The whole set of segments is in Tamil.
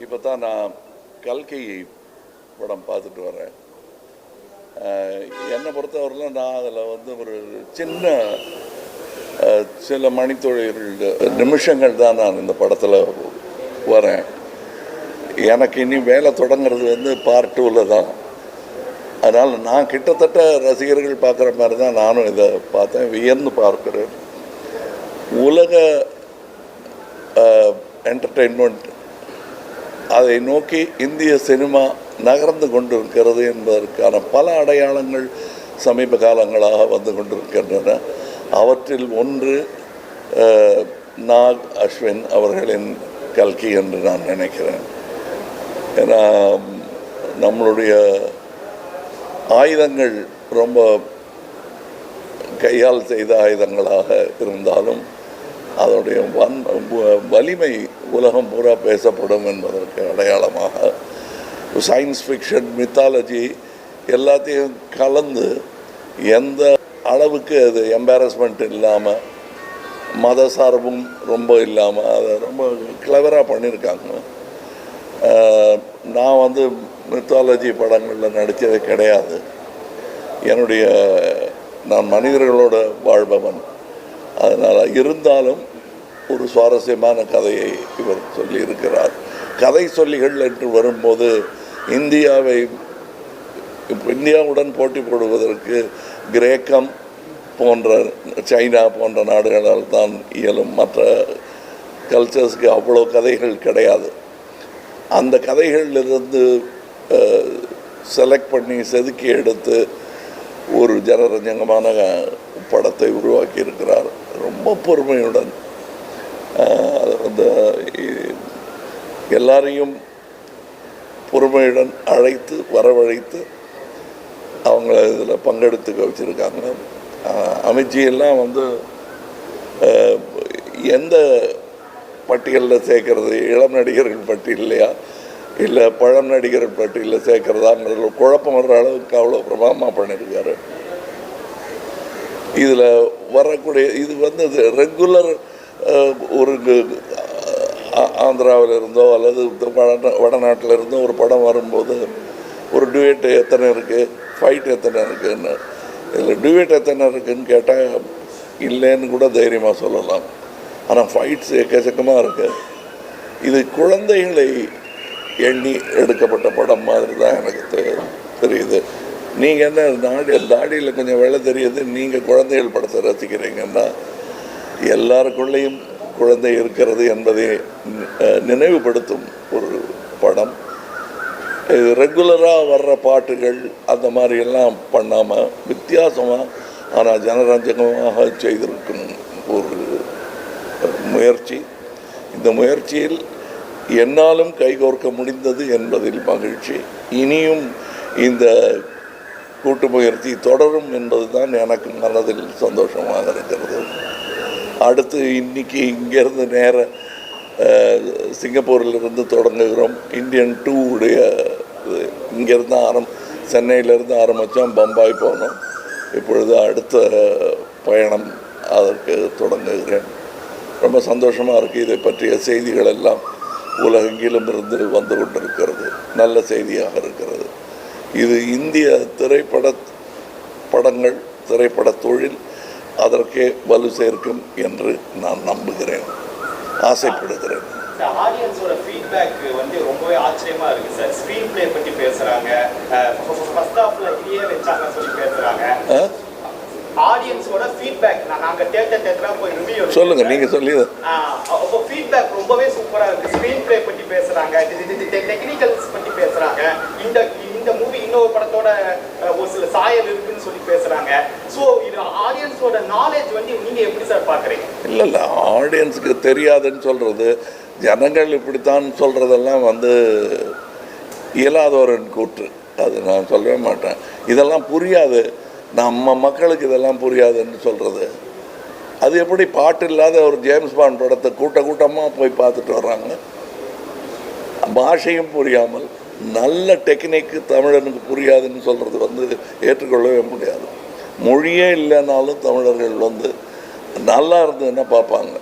இப்போ தான் நான் கல்கி படம் பார்த்துட்டு வரேன். என்னை பொறுத்தவரையிலும் நான் அதில் ஒரு சில மணித்துளிகள் நிமிஷங்கள் தான் நான் இந்த படத்தில் வரேன். எனக்கு இனி வேலை தொடங்கிறது பார்ட் 2ல் தான். அதனால் நான் கிட்டத்தட்ட ரசிகர்கள் பார்க்குற மாதிரி தான் நானும் இதை பார்த்தேன், வியந்து பார்க்குறேன். உலக என்டர்டெயின்மெண்ட் அதை நோக்கி இந்திய சினிமா நகர்ந்து கொண்டிருக்கிறது என்பதற்கான பல அடையாளங்கள் சமீப காலங்களாக வந்து கொண்டிருக்கின்றன. அவற்றில் ஒன்று நாக் அஸ்வின் அவர்களின் கல்கி என்று நான் நினைக்கிறேன். ஏன்னா நம்மளுடைய ஆயுதங்கள் ரொம்ப கையால் செய்த ஆயுதங்களாக இருந்தாலும் அதனுடைய வலிமை உலகம் பூரா பேசப்படும் என்பதற்கு அடையாளமாக சயின்ஸ் ஃபிக்ஷன், மித்தாலஜி எல்லாத்தையும் கலந்து எந்த அளவுக்கு அது எம்பாரஸ்மெண்ட் இல்லாமல், மத சார்பும் ரொம்ப இல்லாமல் அதை ரொம்ப கிளவராக பண்ணியிருக்காங்க. நான் மித்தாலஜி படங்களில் நடித்தது கிடையாது. நான் மனிதர்களோட வாழ்பவன். அதனால் இருந்தாலும் ஒரு சுவாரஸ்யமான கதையை இவர் சொல்லியிருக்கிறார். கதை சொல்லிகள் என்று வரும்போது இந்தியாவுடன் போட்டி போடுவதற்கு கிரேக்கம் போன்ற, சைனா போன்ற நாடுகளால் தான் இயலும். மற்ற கல்ச்சர்ஸ்க்கு அவ்வளோ கதைகள் கிடையாது. அந்த கதைகளிலிருந்து செலக்ட் பண்ணி செதுக்கி எடுத்து ஒரு ஜனரஞ்சகமான படத்தை உருவாக்கி இருக்கிறார். ரொம்ப பொறுமையுடன் எல்லாரையும் பொறுமையுடன் அழைத்து வரவழைத்து அவங்கள இதில் பங்கெடுத்துக்க வச்சுருக்காங்க. அமித்ஜி எல்லாம் எந்த பட்டியலில் சேர்க்கறது, இளம் நடிகர்கள் பட்டியலையா இல்லை பழம் நடிகர்கள் பட்டியலில் சேர்க்கறதாங்கிறதுல குழப்பம் வர்ற அளவுக்கு அவ்வளோ பிரபாவமாக பண்ணியிருக்காரு. இதில் வரக்கூடிய இது ரெகுலர் ஒரு ஆந்திராவில் இருந்தோ அல்லது வடநாட்டில் இருந்தோ ஒரு படம் வரும்போது ஒரு டுவேட் எத்தனை இருக்குது, ஃபைட் எத்தனை இருக்குதுன்னு, இதில் டுவேட் எத்தனை இருக்குதுன்னு கேட்டால் இல்லைன்னு கூட தைரியமாக சொல்லலாம். ஆனால் ஃபைட்ஸ் எக்கச்சக்கமாக இருக்குது. இது குழந்தைகளை எண்ணி எடுக்கப்பட்ட படம் மாதிரி தான் எனக்கு தெரியுது. நீங்கள் என்ன தாடியில் கொஞ்சம் வேலை தெரியுது, நீங்கள் குழந்தைகள் படத்தை ரசிக்கிறீங்கன்னா எல்லாருக்குள்ளேயும் குழந்தை இருக்கிறது என்பதை நினைவுபடுத்தும் ஒரு படம். இது ரெகுலராக வர்ற பாட்டுகள் அந்த மாதிரியெல்லாம் பண்ணாமல் வித்தியாசமாக ஆனால் ஜனரஞ்சகமாக செய்திருக்கும் ஒரு முயற்சி. இந்த முயற்சியில் என்னாலும் கைகோர்க்க முடிந்தது என்பதில் மகிழ்ச்சி. இனியும் இந்த கூட்டு முயற்சி தொடரும் என்பது தான் எனக்கு மனதில் சந்தோஷமாக இருக்கிறது. அடுத்து இன்னைக்கு இங்கேருந்து நேர சிங்கப்பூரிலிருந்து தொடங்குகிறோம். இந்தியன் 2 உடைய இங்கேருந்து சென்னையிலேருந்து ஆரம்பித்தோம், பம்பாய் போனோம். இப்பொழுது அடுத்த பயணம் அதற்கு தொடங்குகிறேன். ரொம்ப சந்தோஷமாக இருக்குது. இதை பற்றிய செய்திகள் எல்லாம் உலகெங்கிலும் இருந்து வந்து கொண்டிருக்கிறது. நல்ல செய்தியாக இருக்கிறது. இது இந்திய திரைப்பட தொழில் அதற்கே வலு சேர்க்கும் என்று நான் நம்புகிறேன், ஆசைப்படுகிறேன். ஆடியன்ஸோட ஃபீட்பேக் ரொம்பவே ஆச்சரியமா இருக்கு சார். ஸ்க்ரீன் பிளே பற்றி பேசுறாங்க, ஃபர்ஸ்ட் ஹாஃப்ல இதையே வச்சாங்க சொல்லி பேசுறாங்க. ஆடியன்ஸோட ஃபீட்பேக் நாங்க தியேட்டரா போய் ரிவ்யூ சொல்லுங்க, நீங்க சொல்லி. அப்போ ஃபீட்பேக் ரொம்பவே சூப்பரா இருக்கு. ஸ்க்ரீன் பிளே பற்றி பேசுறாங்க, டெக்னிக்கல்ஸ் பற்றி பேசுறாங்க. இந்த மூவி இன்னொரு படத்தோட ஒரு சில சாயல் இருக்குன்னு சொல்லி பேசுறாங்க. ஸோ இது ஆடியன்ஸோட நாலேஜ் நீங்க எப்படி சார் பாக்குறீங்க? இல்லை, ஆடியன்ஸுக்கு தெரியாதுன்னு சொல்றது, ஜனங்கள் இப்படித்தான் சொல்றதெல்லாம் இயலாதவரின் கூற்று. அது நான் சொல்லவே மாட்டேன். இதெல்லாம் புரியாது, நம்ம மக்களுக்கு இதெல்லாம் புரியாதுன்னு சொல்கிறது. அது எப்படி பாட்டு இல்லாத ஒரு ஜேம்ஸ் பாண்ட் படத்தை கூட்டமாக போய் பார்த்துட்டு வர்றாங்க. பாஷையும் புரியாமல் நல்ல டெக்னிக்கு தமிழனுக்கு புரியாதுன்னு சொல்கிறது ஏற்றுக்கொள்ளவே முடியாது. மொழியே இல்லைனாலும் தமிழர்கள் நல்லா இருந்ததுன்னா பார்ப்பாங்க.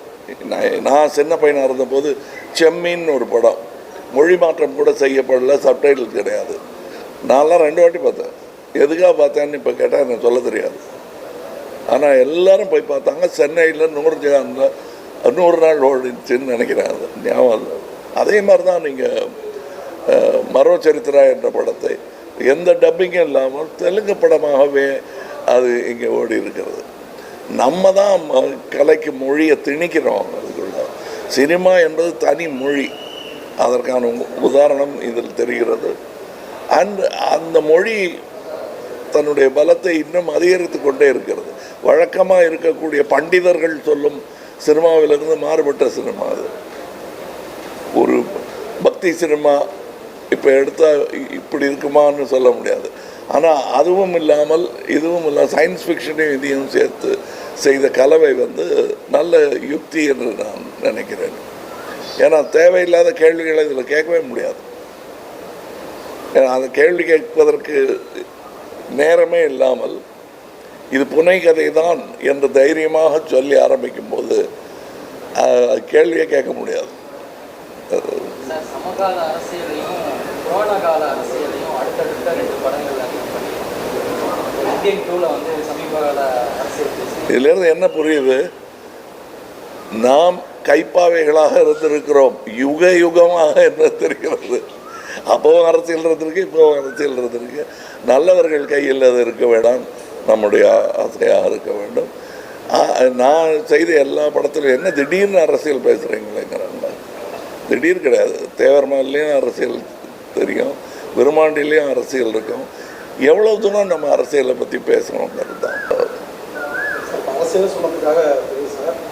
நான் சின்ன பையனாக இருந்தபோது செம்மீன் ஒரு படம் மொழி மாற்றம் கூட செய்யப்படல, சப்டைட்டில் கிடையாது. நான்லாம் 2 வாட்டி பார்த்தேன். எதுக்காக பார்த்தேன்னு இப்போ கேட்டால் எனக்கு சொல்ல தெரியாது. ஆனால் எல்லாரும் போய் பார்த்தாங்க. சென்னையில் 100 நாள் ஓடிச்சுன்னு நினைக்கிறேன், அது ஞாபகம் இல்லை. அதே மாதிரி தான் நீங்கள் மரோ சரித்திரா என்ற படத்தை எந்த டப்பிங்கும் இல்லாமல் தெலுங்கு படமாகவே அது இங்கே ஓடி இருக்கிறது. நம்ம தான் கலைக்கு மொழியை திணிக்கிறோம். அதுக்குள்ள சினிமா என்பது தனி மொழி, அதற்கான உதாரணம் இதில் தெரிகிறது. அந்த மொழி தன்னுடைய பலத்தை இன்னும் அதிகரித்து கொண்டே இருக்கிறது. வழக்கமாக இருக்கக்கூடிய பண்டிதர்கள் சொல்லும் சினிமாவிலிருந்து மாறுபட்ட சினிமா அது. ஒரு பக்தி சினிமா இப்போ எடுத்தால் இப்படி இருக்குமான்னு சொல்ல முடியாது. ஆனால் அதுவும் இல்லாமல் இதுவும் இல்லாமல் சயின்ஸ் ஃபிக்ஷனையும் இதையும் சேர்த்து செய்த கலவை நல்ல யுக்தி என்று நான் நினைக்கிறேன். ஏன்னா தேவையில்லாத கேள்விகளை இதில் கேட்கவே முடியாது. ஏன்னா அந்த கேள்வி கேட்பதற்கு நேரமே இல்லாமல் இது புனை கதை தான் என்று தைரியமாக சொல்லி ஆரம்பிக்கும் போது கேள்வியை கேட்க முடியாது. சமகால அரசியலையும் புராண கால அரசியலையும் அடுத்தடுத்த 2 படங்கள் இந்தியன் 2ல சமீபகால அரசியல் இதிலிருந்து என்ன புரியுது? நாம் கைப்பாவைகளாக இருந்திருக்கிறோம், யுக யுகமாக என்ன தெரிகிறது. அப்போவும் அரசியல் இருந்திருக்கு, இப்போவும் அரசியல் இருந்திருக்கு. நல்லவர்கள் கையில் அது இருக்க வேண்டாம், நம்முடைய ஆசையாக இருக்க வேண்டும். நான் செய்த எல்லா படத்திலும் என்ன திடீர்னு அரசியல் பேசுகிறீங்களேங்கிறாங்க. திடீர் கிடையாது. தேவர்மான்லேயும் அரசியல் தெரியும், விருமாண்டிலையும் அரசியல் இருக்கும். எவ்வளோ தூரம் நம்ம அரசியலை பற்றி பேசணுங்கிறது தான். அரசியல் சொன்னதுக்காக